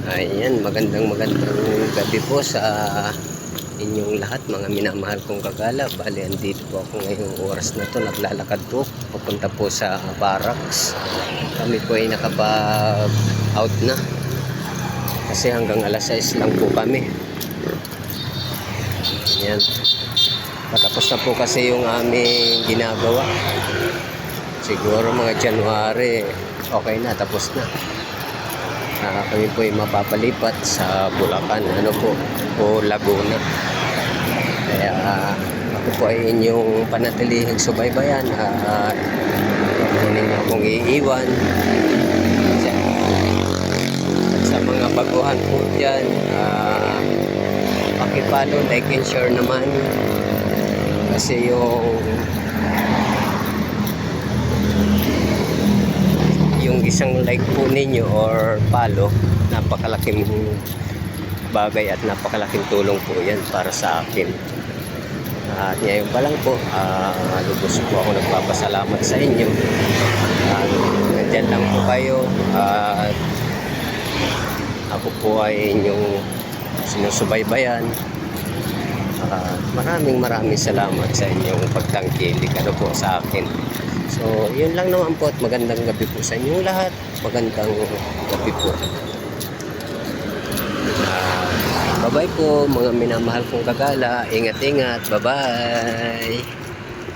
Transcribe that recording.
Ayan, magandang gabi po sa inyong lahat, mga minamahal kong kagala. Bali, andito po ako ngayong oras na to, naglalakad po papunta po sa barracks. Kami po ay nakapag-out na kasi hanggang alas 6 lang po kami. Ayan, patapos na po kasi yung aming ginagawa. Siguro mga January okay na, tapos na. Kami po ay mapapalipat sa Bulacan o Laguna. Kaya ako po ay inyong panatilihing subaybayan at kunin na akong iiwan. At sa mga baguhan po dyan, pakipalo, like and share naman, kasi yung isang like po ninyo or follow, napakalaking bagay at napakalaking tulong po yan para sa akin. At ngayon pa lang po, lubos po ako nagpapasalamat sa inyo. Nandyan lang po kayo at ako po ay inyong sinusubaybayan. Maraming salamat sa inyong pagtangkilik po sa akin. So, yun lang naman po at magandang gabi po sa inyong lahat. Magandang gabi po. Bye-bye po mga minamahal kong kagala. Ingat-ingat. Bye-bye.